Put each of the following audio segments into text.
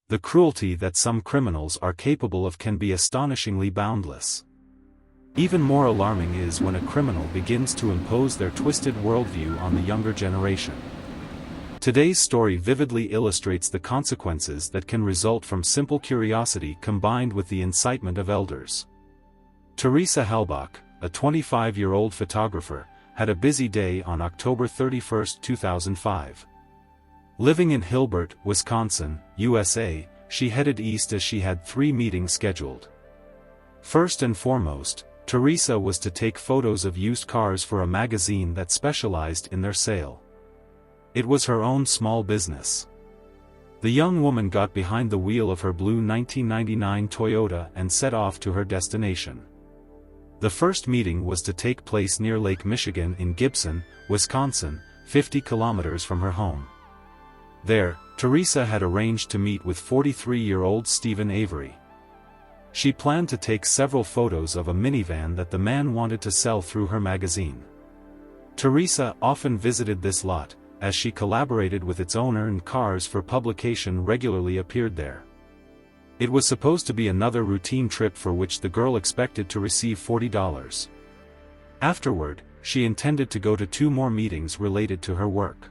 The cruelty that some criminals are capable of can be astonishingly boundless. Even more alarming is when a criminal begins to impose their twisted worldview on the younger generation. Today's story vividly illustrates the consequences that can result from simple curiosity combined with the incitement of elders. Teresa Halbach, a 25-year-old photographer, had a busy day on October 31, 2005. Living in Hilbert, Wisconsin, USA, she headed east as she had 3 meetings scheduled. First and foremost, Teresa was to take photos of used cars for a magazine that specialized in their sale. It was her own small business. The young woman got behind the wheel of her blue 1999 Toyota and set off to her destination. The first meeting was to take place near Lake Michigan in Gibson, Wisconsin, 50 kilometers from her home. There, Teresa had arranged to meet with 43-year-old Stephen Avery. She planned to take several photos of a minivan that the man wanted to sell through her magazine. Teresa often visited this lot, as she collaborated with its owner and cars for publication regularly appeared there. It was supposed to be another routine trip for which the girl expected to receive $40. Afterward, she intended to go to 2 more meetings related to her work.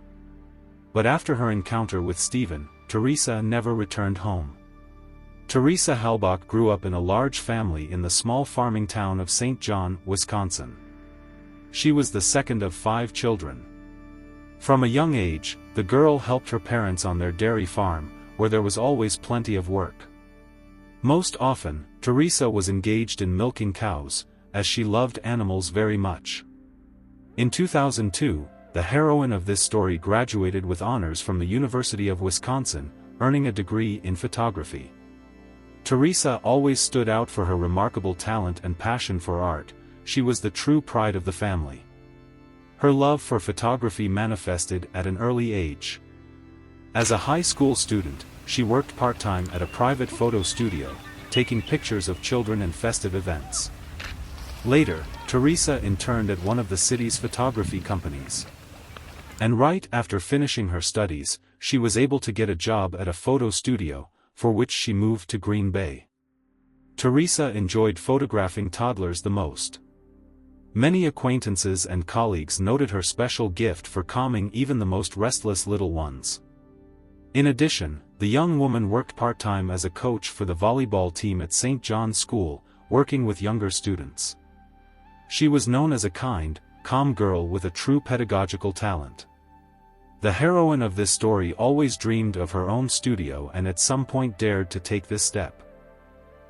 But after her encounter with Stephen, Teresa never returned home. Teresa Halbach grew up in a large family in the small farming town of St. John, Wisconsin. She was the second of 5 children. From a young age, the girl helped her parents on their dairy farm, where there was always plenty of work. Most often, Teresa was engaged in milking cows, as she loved animals very much. In 2002, the heroine of this story graduated with honors from the University of Wisconsin, earning a degree in photography. Teresa always stood out for her remarkable talent and passion for art. She was the true pride of the family. Her love for photography manifested at an early age. As a high school student, she worked part-time at a private photo studio, taking pictures of children and festive events. Later, Teresa interned at one of the city's photography companies. And right after finishing her studies, she was able to get a job at a photo studio, for which she moved to Green Bay. Teresa enjoyed photographing toddlers the most. Many acquaintances and colleagues noted her special gift for calming even the most restless little ones. In addition, the young woman worked part-time as a coach for the volleyball team at St. John's School, working with younger students. She was known as a kind, calm girl with a true pedagogical talent. The heroine of this story always dreamed of her own studio and at some point dared to take this step.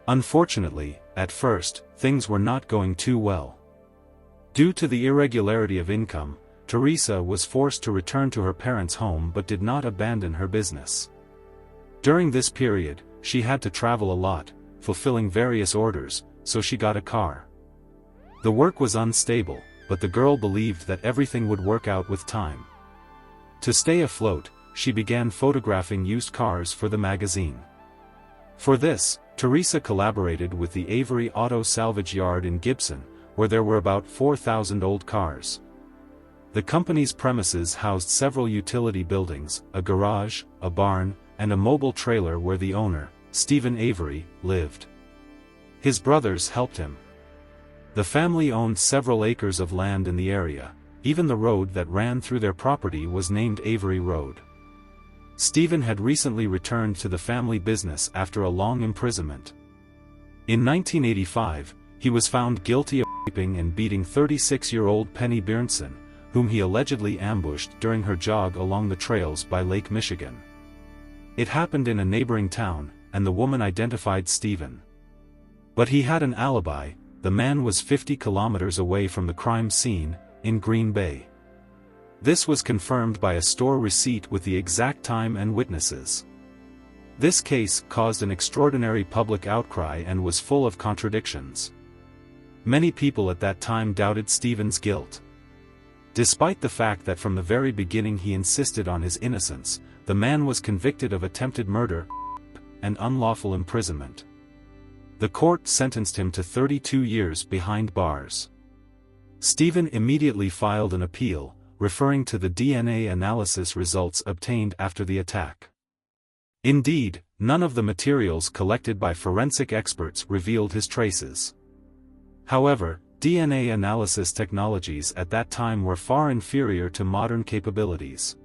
Unfortunately, at first, things were not going too well. Due to the irregularity of income, Teresa was forced to return to her parents' home but did not abandon her business. During this period, she had to travel a lot, fulfilling various orders, so she got a car. The work was unstable, but the girl believed that everything would work out with time. To stay afloat, she began photographing used cars for the magazine. For this, Teresa collaborated with the Avery Auto Salvage Yard in Gibson, where there were about 4,000 old cars. The company's premises housed several utility buildings, a garage, a barn, and a mobile trailer where the owner, Stephen Avery, lived. His brothers helped him. The family owned several acres of land in the area. Even the road that ran through their property was named Avery Road. Stephen had recently returned to the family business after a long imprisonment. In 1985, he was found guilty of raping and beating 36-year-old Penny Bjornson, whom he allegedly ambushed during her jog along the trails by Lake Michigan. It happened in a neighboring town, and the woman identified Stephen. But he had an alibi. The man was 50 kilometers away from the crime scene, in Green Bay. This was confirmed by a store receipt with the exact time and witnesses. This case caused an extraordinary public outcry and was full of contradictions. Many people at that time doubted Stephen's guilt. Despite the fact that from the very beginning he insisted on his innocence, the man was convicted of attempted murder and unlawful imprisonment. The court sentenced him to 32 years behind bars. Stephen immediately filed an appeal, referring to the DNA analysis results obtained after the attack. Indeed, none of the materials collected by forensic experts revealed his traces. However, DNA analysis technologies at that time were far inferior to modern capabilities.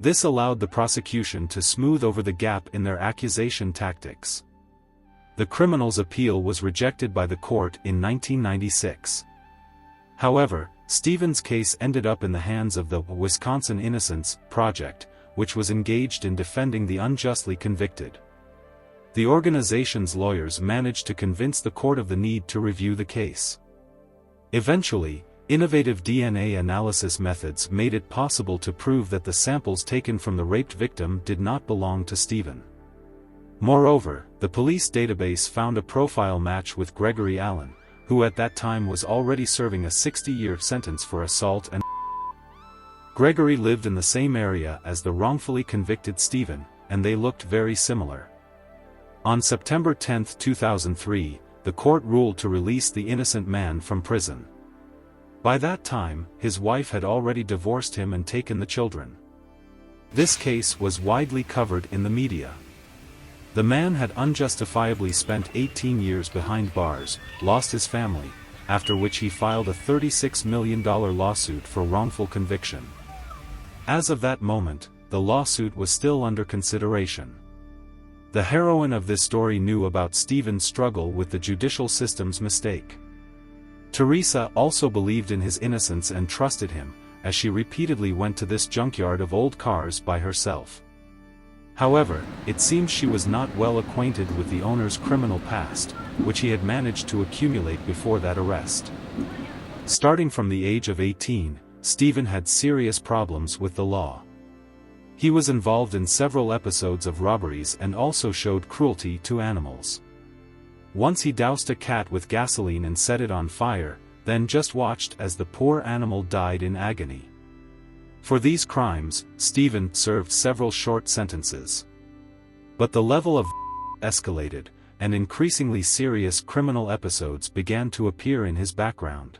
This allowed the prosecution to smooth over the gap in their accusation tactics. The criminal's appeal was rejected by the court in 1996. However, Stephen's case ended up in the hands of the Wisconsin Innocence Project, which was engaged in defending the unjustly convicted. The organization's lawyers managed to convince the court of the need to review the case. Eventually, innovative DNA analysis methods made it possible to prove that the samples taken from the raped victim did not belong to Stephen. Moreover, the police database found a profile match with Gregory Allen, who at that time was already serving a 60-year sentence for assault and Gregory lived in the same area as the wrongfully convicted Stephen, and they looked very similar. On September 10, 2003, the court ruled to release the innocent man from prison. By that time, his wife had already divorced him and taken the children. This case was widely covered in the media. The man had unjustifiably spent 18 years behind bars, lost his family, after which he filed a $36 million lawsuit for wrongful conviction. As of that moment, the lawsuit was still under consideration. The heroine of this story knew about Stephen's struggle with the judicial system's mistake. Teresa also believed in his innocence and trusted him, as she repeatedly went to this junkyard of old cars by herself. However, it seems she was not well acquainted with the owner's criminal past, which he had managed to accumulate before that arrest. Starting from the age of 18, Stephen had serious problems with the law. He was involved in several episodes of robberies and also showed cruelty to animals. Once he doused a cat with gasoline and set it on fire, then just watched as the poor animal died in agony. For these crimes, Stephen served several short sentences. But the level of escalated, and increasingly serious criminal episodes began to appear in his background.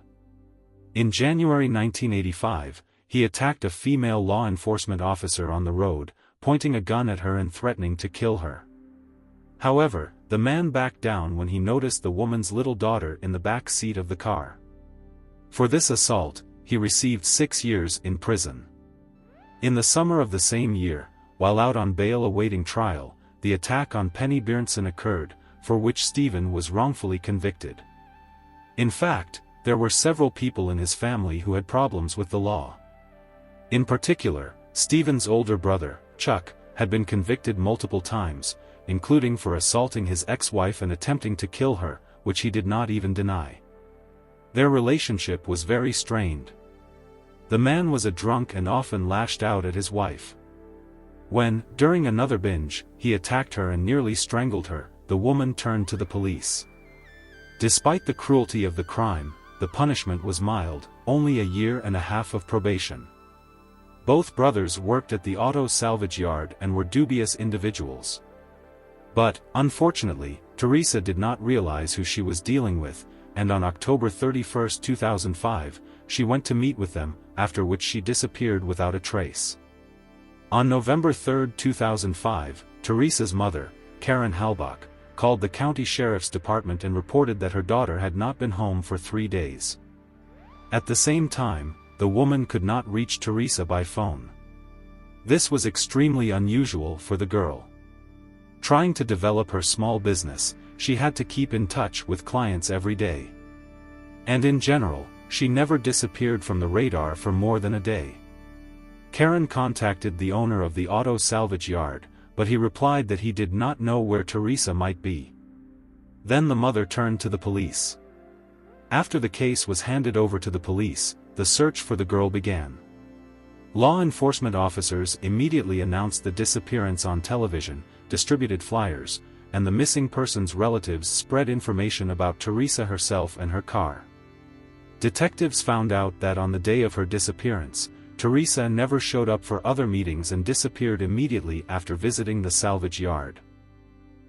In January 1985, he attacked a female law enforcement officer on the road, pointing a gun at her and threatening to kill her. However, the man backed down when he noticed the woman's little daughter in the back seat of the car. For this assault, he received 6 years in prison. In the summer of the same year, while out on bail awaiting trial, the attack on Penny Bjornson occurred, for which Stephen was wrongfully convicted. In fact, there were several people in his family who had problems with the law. In particular, Stephen's older brother, Chuck, had been convicted multiple times, including for assaulting his ex-wife and attempting to kill her, which he did not even deny. Their relationship was very strained. The man was a drunk and often lashed out at his wife. When, during another binge, he attacked her and nearly strangled her, the woman turned to the police. Despite the cruelty of the crime, the punishment was mild, only a year and a half of probation. Both brothers worked at the auto salvage yard and were dubious individuals. But, unfortunately, Teresa did not realize who she was dealing with, and on October 31, 2005, she went to meet with them, after which she disappeared without a trace. On November 3, 2005, Teresa's mother, Teresa Halbach, called the county sheriff's department and reported that her daughter had not been home for 3 days. At the same time, the woman could not reach Teresa by phone. This was extremely unusual for the girl. Trying to develop her small business, she had to keep in touch with clients every day. And in general, she never disappeared from the radar for more than a day. Karen contacted the owner of the auto salvage yard, but he replied that he did not know where Teresa might be. Then the mother turned to the police. After the case was handed over to the police, the search for the girl began. Law enforcement officers immediately announced the disappearance on television, distributed flyers, and the missing person's relatives spread information about Teresa herself and her car. Detectives found out that on the day of her disappearance, Teresa never showed up for other meetings and disappeared immediately after visiting the salvage yard.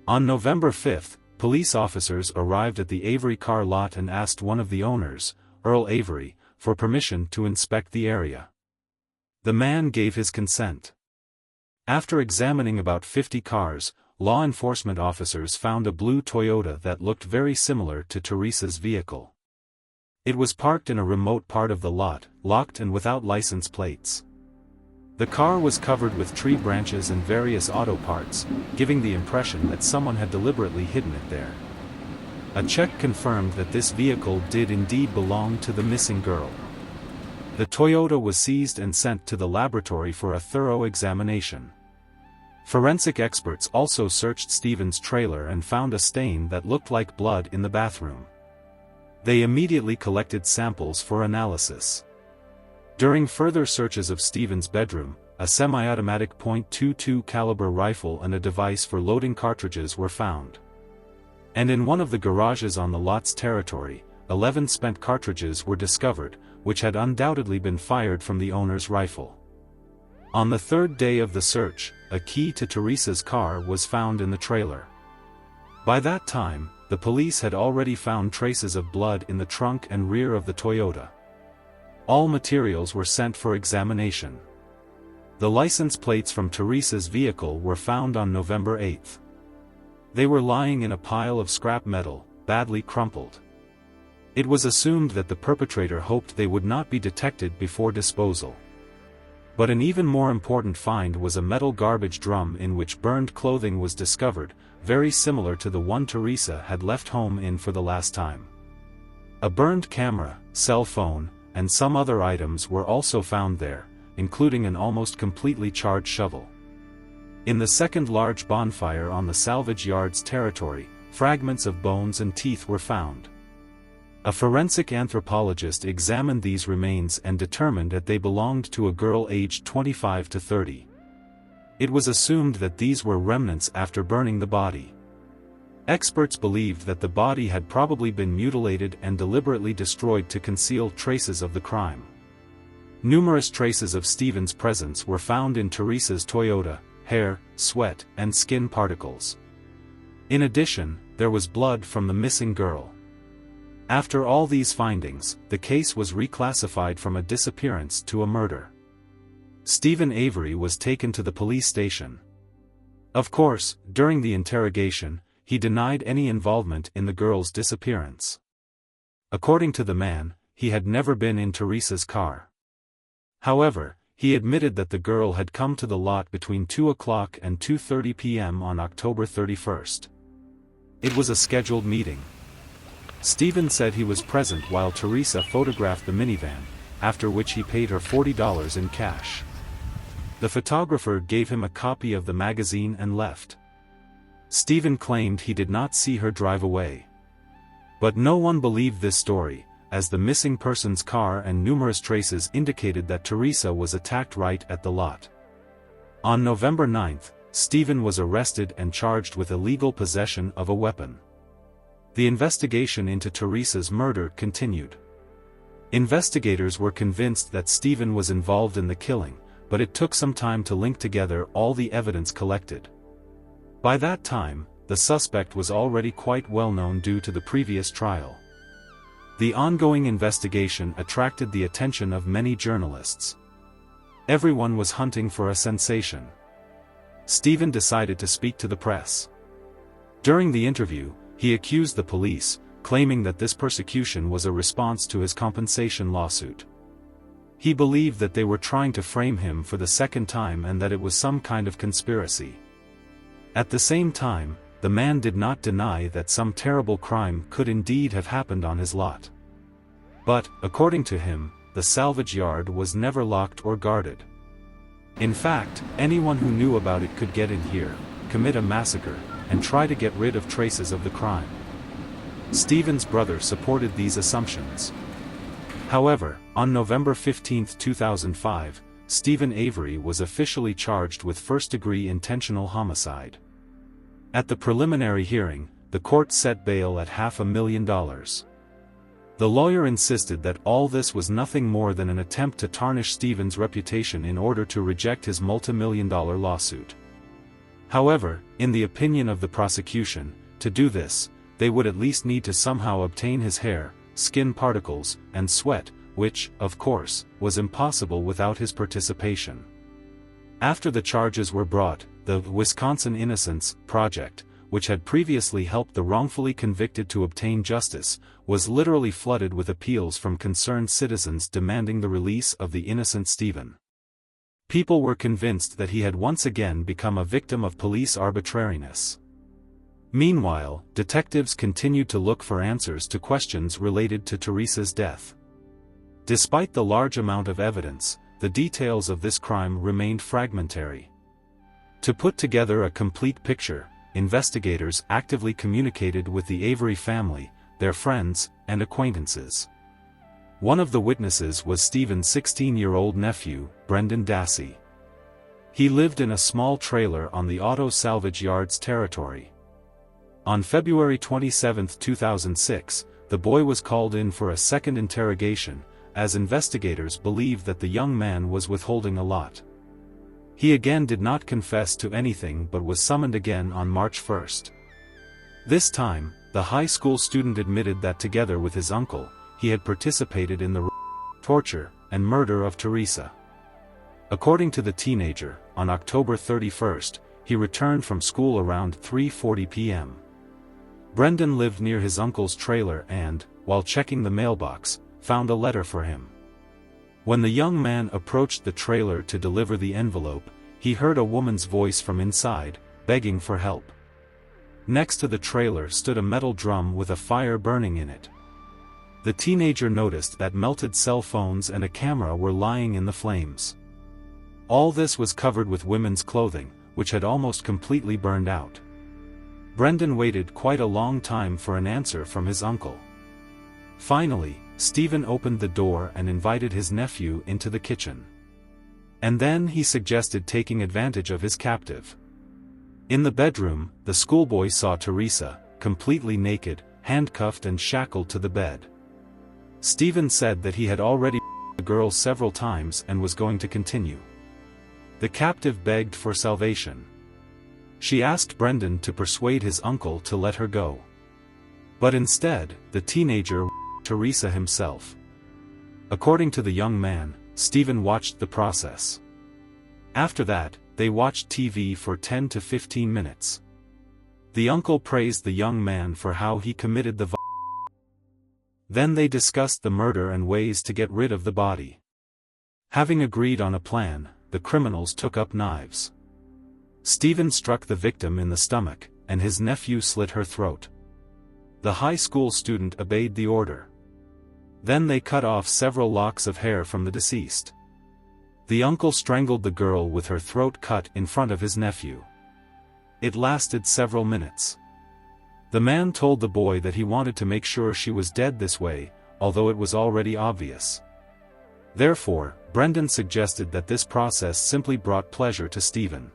On November 5, police officers arrived at the Avery car lot and asked one of the owners, Earl Avery, for permission to inspect the area. The man gave his consent. After examining about 50 cars, law enforcement officers found a blue Toyota that looked very similar to Teresa's vehicle. It was parked in a remote part of the lot, locked and without license plates. The car was covered with tree branches and various auto parts, giving the impression that someone had deliberately hidden it there. A check confirmed that this vehicle did indeed belong to the missing girl. The Toyota was seized and sent to the laboratory for a thorough examination. Forensic experts also searched Stephen's trailer and found a stain that looked like blood in the bathroom. They immediately collected samples for analysis. During further searches of Stephen's bedroom, a semi-automatic .22 caliber rifle and a device for loading cartridges were found. And in one of the garages on the lot's territory, 11 spent cartridges were discovered, which had undoubtedly been fired from the owner's rifle. On the third day of the search, a key to Teresa's car was found in the trailer. By that time, the police had already found traces of blood in the trunk and rear of the Toyota. All materials were sent for examination. The license plates from Teresa's vehicle were found on November 8. They were lying in a pile of scrap metal, badly crumpled. It was assumed that the perpetrator hoped they would not be detected before disposal. But an even more important find was a metal garbage drum in which burned clothing was discovered, very similar to the one Teresa had left home in for the last time. A burned camera, cell phone, and some other items were also found there, including an almost completely charred shovel. In the second large bonfire on the salvage yard's territory, fragments of bones and teeth were found. A forensic anthropologist examined these remains and determined that they belonged to a girl aged 25 to 30. It was assumed that these were remnants after burning the body. Experts believed that the body had probably been mutilated and deliberately destroyed to conceal traces of the crime. Numerous traces of Stephen's presence were found in Teresa's Toyota: hair, sweat, and skin particles. In addition, there was blood from the missing girl. After all these findings, the case was reclassified from a disappearance to a murder. Stephen Avery was taken to the police station. Of course, during the interrogation, he denied any involvement in the girl's disappearance. According to the man, he had never been in Teresa's car. However, he admitted that the girl had come to the lot between 2 o'clock and 2:30 p.m. on October 31st. It was a scheduled meeting. Stephen said he was present while Teresa photographed the minivan, after which he paid her $40 in cash. The photographer gave him a copy of the magazine and left. Stephen claimed he did not see her drive away. But no one believed this story, as the missing person's car and numerous traces indicated that Teresa was attacked right at the lot. On November 9, Stephen was arrested and charged with illegal possession of a weapon. The investigation into Teresa's murder continued. Investigators were convinced that Stephen was involved in the killing, but it took some time to link together all the evidence collected. By that time, the suspect was already quite well known due to the previous trial. The ongoing investigation attracted the attention of many journalists. Everyone was hunting for a sensation. Stephen decided to speak to the press. During the interview, he accused the police, claiming that this persecution was a response to his compensation lawsuit. He believed that they were trying to frame him for the second time and that it was some kind of conspiracy. At the same time, the man did not deny that some terrible crime could indeed have happened on his lot. But, according to him, the salvage yard was never locked or guarded. In fact, anyone who knew about it could get in here, commit a massacre, and try to get rid of traces of the crime. Stephen's brother supported these assumptions. However, on November 15, 2005, Stephen Avery was officially charged with first-degree intentional homicide. At the preliminary hearing, the court set bail at $500,000. The lawyer insisted that all this was nothing more than an attempt to tarnish Stephen's reputation in order to reject his multi-million-dollar lawsuit. However, in the opinion of the prosecution, to do this, they would at least need to somehow obtain his hair, skin particles, and sweat, which, of course, was impossible without his participation. After the charges were brought, the Wisconsin Innocence Project, which had previously helped the wrongfully convicted to obtain justice, was literally flooded with appeals from concerned citizens demanding the release of the innocent Stephen. People were convinced that he had once again become a victim of police arbitrariness. Meanwhile, detectives continued to look for answers to questions related to Teresa's death. Despite the large amount of evidence, the details of this crime remained fragmentary. To put together a complete picture, investigators actively communicated with the Avery family, their friends, and acquaintances. One of the witnesses was Stephen's 16-year-old nephew, Brendan Dassey. He lived in a small trailer on the auto salvage yard's territory. On February 27, 2006, the boy was called in for a second interrogation, as investigators believed that the young man was withholding a lot. He again did not confess to anything but was summoned again on March 1. This time, the high school student admitted that together with his uncle, he had participated in the torture and murder of Teresa. According to the teenager, on October 31, he returned from school around 3:40 p.m. Brendan lived near his uncle's trailer and, while checking the mailbox, found a letter for him. When the young man approached the trailer to deliver the envelope, he heard a woman's voice from inside, begging for help. Next to the trailer stood a metal drum with a fire burning in it. The teenager noticed that melted cell phones and a camera were lying in the flames. All this was covered with women's clothing, which had almost completely burned out. Brendan waited quite a long time for an answer from his uncle. Finally, Stephen opened the door and invited his nephew into the kitchen. And then he suggested taking advantage of his captive. In the bedroom, the schoolboy saw Teresa, completely naked, handcuffed and shackled to the bed. Stephen said that he had already the girl several times and was going to continue. The captive begged for salvation. She asked Brendan to persuade his uncle to let her go. But instead, the teenager Teresa himself. According to the young man, Stephen watched the process. After that, they watched TV for 10 to 15 minutes. The uncle praised the young man for how he committed the violence. Then they discussed the murder and ways to get rid of the body. Having agreed on a plan, the criminals took up knives. Stephen struck the victim in the stomach, and his nephew slit her throat. The high school student obeyed the order. Then they cut off several locks of hair from the deceased. The uncle strangled the girl with her throat cut in front of his nephew. It lasted several minutes. The man told the boy that he wanted to make sure she was dead this way, although it was already obvious. Therefore, Brendan suggested that this process simply brought pleasure to Stephen.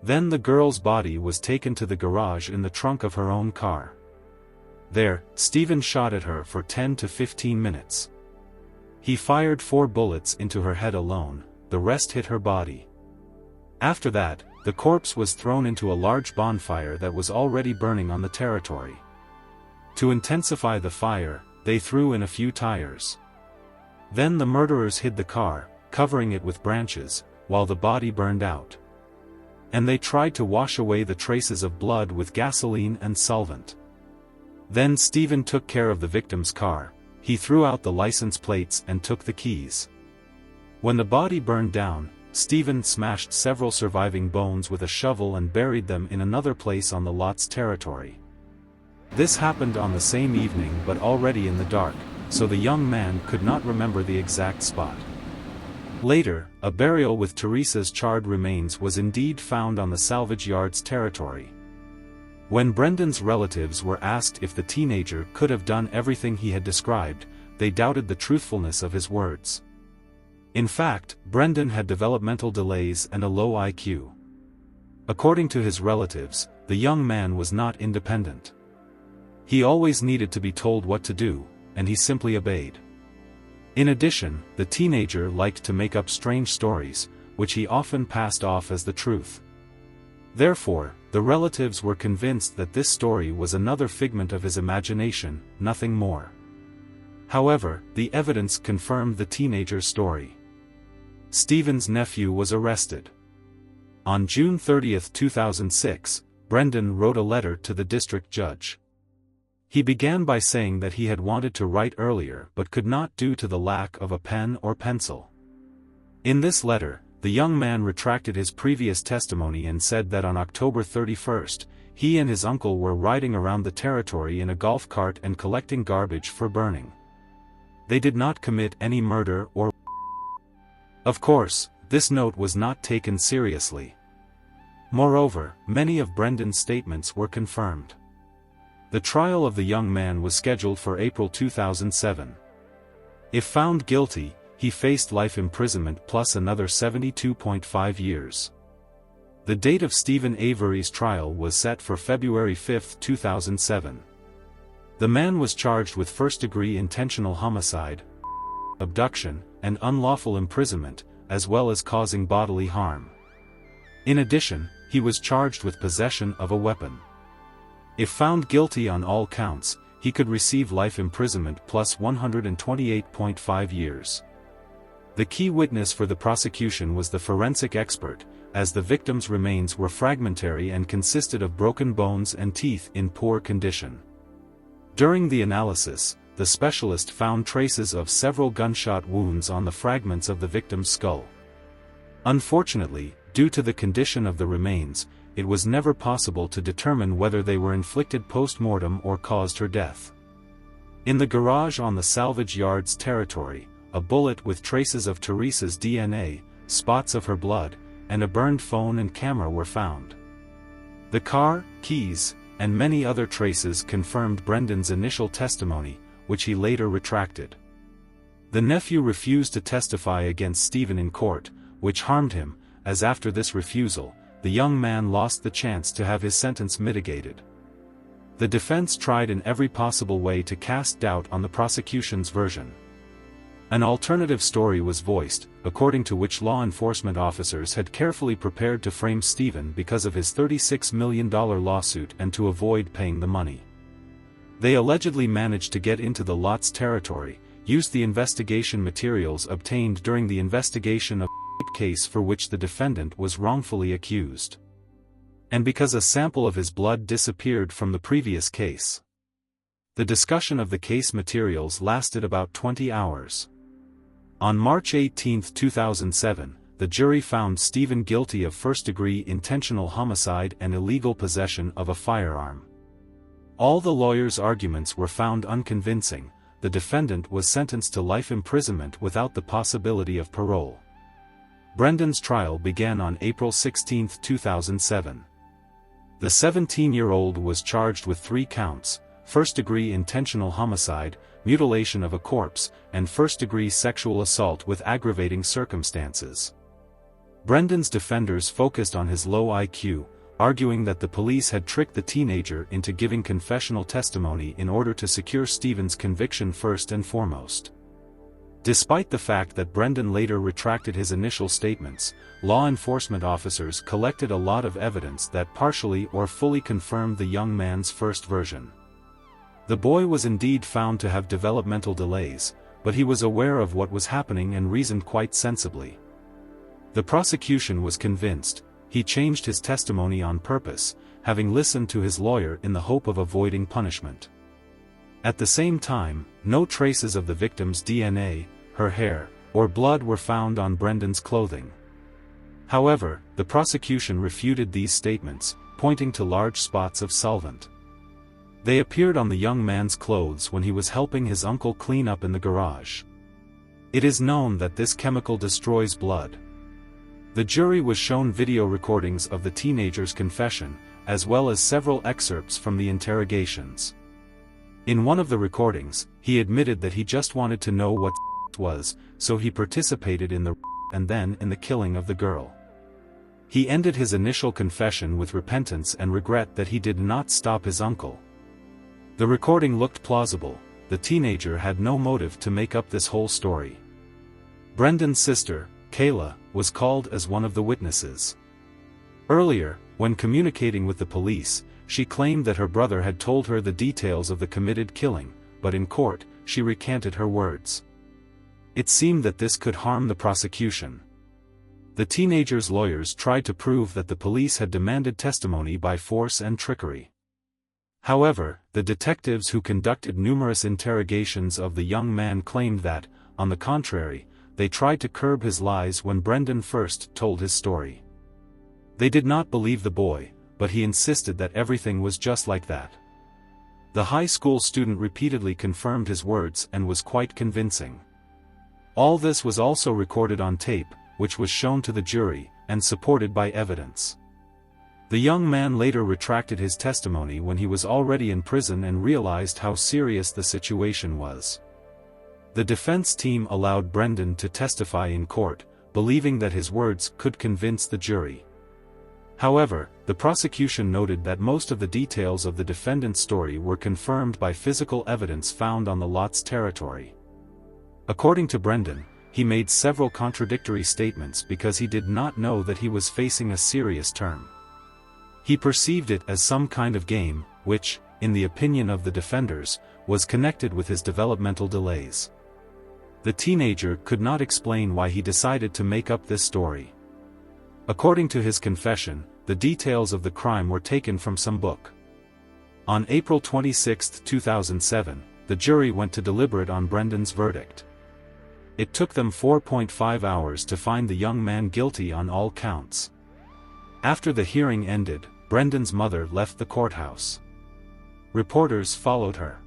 Then the girl's body was taken to the garage in the trunk of her own car. There, Stephen shot at her for 10 to 15 minutes. He fired 4 bullets into her head alone, the rest hit her body. After that, the corpse was thrown into a large bonfire that was already burning on the territory. To intensify the fire, they threw in a few tires. Then the murderers hid the car, covering it with branches, while the body burned out. And they tried to wash away the traces of blood with gasoline and solvent. Then Stephen took care of the victim's car. He threw out the license plates and took the keys. When the body burned down, Stephen smashed several surviving bones with a shovel and buried them in another place on the lot's territory. This happened on the same evening but already in the dark, so the young man could not remember the exact spot. Later, a burial with Teresa's charred remains was indeed found on the salvage yard's territory. When Brendan's relatives were asked if the teenager could have done everything he had described, they doubted the truthfulness of his words. In fact, Brendan had developmental delays and a low IQ. According to his relatives, the young man was not independent. He always needed to be told what to do, and he simply obeyed. In addition, the teenager liked to make up strange stories, which he often passed off as the truth. Therefore, the relatives were convinced that this story was another figment of his imagination, nothing more. However, the evidence confirmed the teenager's story. Stephen's nephew was arrested. On June 30, 2006, Brendan wrote a letter to the district judge. He began by saying that he had wanted to write earlier but could not due to the lack of a pen or pencil. In this letter, the young man retracted his previous testimony and said that on October 31, he and his uncle were riding around the territory in a golf cart and collecting garbage for burning. They did not commit any murder or. Of course, this note was not taken seriously. Moreover, many of Brendan's statements were confirmed. The trial of the young man was scheduled for April 2007. If found guilty, he faced life imprisonment plus another 72.5 years. The date of Stephen Avery's trial was set for February 5, 2007. The man was charged with first-degree intentional homicide, abduction, and unlawful imprisonment, as well as causing bodily harm. In addition, he was charged with possession of a weapon. If found guilty on all counts, he could receive life imprisonment plus 128.5 years. The key witness for the prosecution was the forensic expert, as the victim's remains were fragmentary and consisted of broken bones and teeth in poor condition. During the analysis, the specialist found traces of several gunshot wounds on the fragments of the victim's skull. Unfortunately, due to the condition of the remains, it was never possible to determine whether they were inflicted post-mortem or caused her death. In the garage on the salvage yard's territory, a bullet with traces of Teresa's DNA, spots of her blood, and a burned phone and camera were found. The car, keys, and many other traces confirmed Brendan's initial testimony, which he later retracted. The nephew refused to testify against Stephen in court, which harmed him, as after this refusal, the young man lost the chance to have his sentence mitigated. The defense tried in every possible way to cast doubt on the prosecution's version. An alternative story was voiced, according to which law enforcement officers had carefully prepared to frame Stephen because of his $36 million lawsuit and to avoid paying the money. They allegedly managed to get into the lot's territory, used the investigation materials obtained during the investigation of the case for which the defendant was wrongfully accused. And because a sample of his blood disappeared from the previous case. The discussion of the case materials lasted about 20 hours. On March 18, 2007, the jury found Stephen guilty of first-degree intentional homicide and illegal possession of a firearm. All the lawyers' arguments were found unconvincing. The defendant was sentenced to life imprisonment without the possibility of parole. Brendan's trial began on April 16, 2007. The 17-year-old was charged with 3 counts: first-degree intentional homicide, mutilation of a corpse, and first-degree sexual assault with aggravating circumstances. Brendan's defenders focused on his low IQ, arguing that the police had tricked the teenager into giving confessional testimony in order to secure Stephen's conviction first and foremost. Despite the fact that Brendan later retracted his initial statements, law enforcement officers collected a lot of evidence that partially or fully confirmed the young man's first version. The boy was indeed found to have developmental delays, but he was aware of what was happening and reasoned quite sensibly. The prosecution was convinced. He changed his testimony on purpose, having listened to his lawyer in the hope of avoiding punishment. At the same time, no traces of the victim's DNA, her hair, or blood were found on Brendan's clothing. However, the prosecution refuted these statements, pointing to large spots of solvent. They appeared on the young man's clothes when he was helping his uncle clean up in the garage. It is known that this chemical destroys blood. The jury was shown video recordings of the teenager's confession, as well as several excerpts from the interrogations. In one of the recordings, he admitted that he just wanted to know what was, so he participated in the and then in the killing of the girl. He ended his initial confession with repentance and regret that he did not stop his uncle. The recording looked plausible. The teenager had no motive to make up this whole story. Brendan's sister, Kayla, was called as one of the witnesses. Earlier, when communicating with the police, she claimed that her brother had told her the details of the committed killing, but in court, she recanted her words. It seemed that this could harm the prosecution. The teenager's lawyers tried to prove that the police had demanded testimony by force and trickery. However, the detectives who conducted numerous interrogations of the young man claimed that, on the contrary, they tried to curb his lies when Brendan first told his story. They did not believe the boy, but he insisted that everything was just like that. The high school student repeatedly confirmed his words and was quite convincing. All this was also recorded on tape, which was shown to the jury, and supported by evidence. The young man later retracted his testimony when he was already in prison and realized how serious the situation was. The defense team allowed Brendan to testify in court, believing that his words could convince the jury. However, the prosecution noted that most of the details of the defendant's story were confirmed by physical evidence found on the lot's territory. According to Brendan, he made several contradictory statements because he did not know that he was facing a serious term. He perceived it as some kind of game, which, in the opinion of the defenders, was connected with his developmental delays. The teenager could not explain why he decided to make up this story. According to his confession, the details of the crime were taken from some book. On April 26, 2007, the jury went to deliberate on Brendan's verdict. It took them 4.5 hours to find the young man guilty on all counts. After the hearing ended, Brendan's mother left the courthouse. Reporters followed her.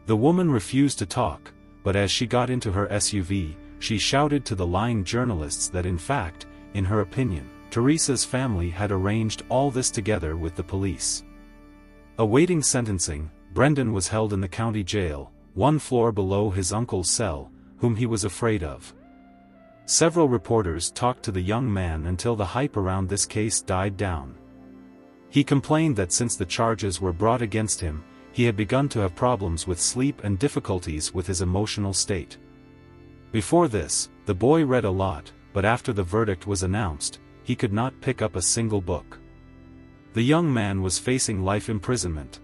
The woman refused to talk, but as she got into her SUV, she shouted to the lying journalists that in fact, in her opinion, Teresa's family had arranged all this together with the police. Awaiting sentencing, Brendan was held in the county jail, one floor below his uncle's cell, whom he was afraid of. Several reporters talked to the young man until the hype around this case died down. He complained that since the charges were brought against him, he had begun to have problems with sleep and difficulties with his emotional state. Before this, the boy read a lot, but after the verdict was announced, he could not pick up a single book. The young man was facing life imprisonment.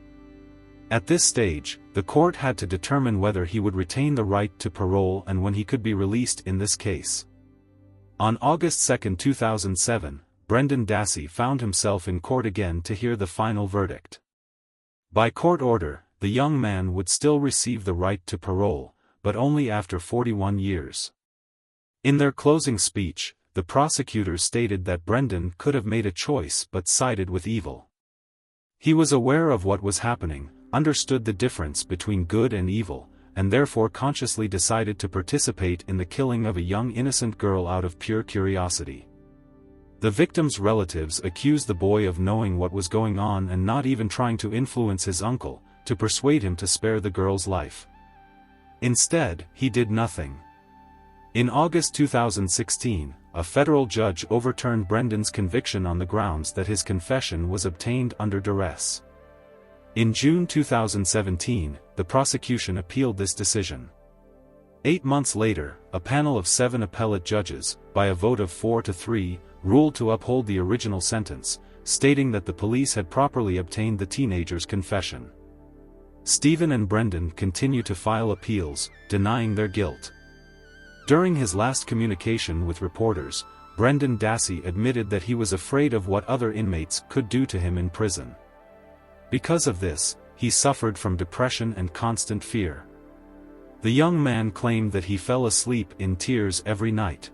At this stage, the court had to determine whether he would retain the right to parole and when he could be released in this case. On August 2, 2007, Brendan Dassey found himself in court again to hear the final verdict. By court order, the young man would still receive the right to parole, but only after 41 years. In their closing speech, the prosecutors stated that Brendan could have made a choice but sided with evil. He was aware of what was happening, understood the difference between good and evil, and therefore consciously decided to participate in the killing of a young innocent girl out of pure curiosity. The victim's relatives accused the boy of knowing what was going on and not even trying to influence his uncle, to persuade him to spare the girl's life. Instead, he did nothing. In August 2016, a federal judge overturned Brendan's conviction on the grounds that his confession was obtained under duress. In June 2017, the prosecution appealed this decision. 8 months later, a panel of 7 appellate judges, by a vote of 4-3, ruled to uphold the original sentence, stating that the police had properly obtained the teenager's confession. Stephen and Brendan continue to file appeals, denying their guilt. During his last communication with reporters, Brendan Dassey admitted that he was afraid of what other inmates could do to him in prison. Because of this, he suffered from depression and constant fear. The young man claimed that he fell asleep in tears every night.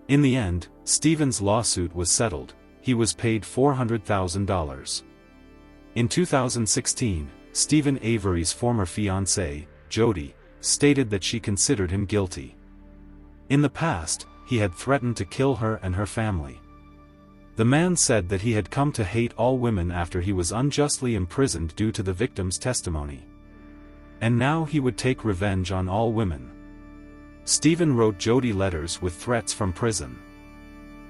In the end, Stephen's lawsuit was settled. He was paid $400,000. In 2016, Stephen Avery's former fiancée, Jody, stated that she considered him guilty. In the past, he had threatened to kill her and her family. The man said that he had come to hate all women after he was unjustly imprisoned due to the victim's testimony. And now he would take revenge on all women. Stephen wrote Jody letters with threats from prison.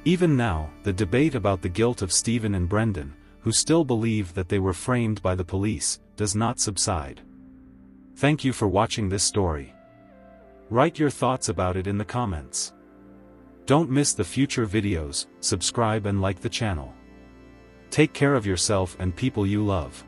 Even now, the debate about the guilt of Stephen and Brendan, who still believe that they were framed by the police, does not subside. Thank you for watching this story. Write your thoughts about it in the comments. Don't miss the future videos, subscribe and like the channel. Take care of yourself and people you love.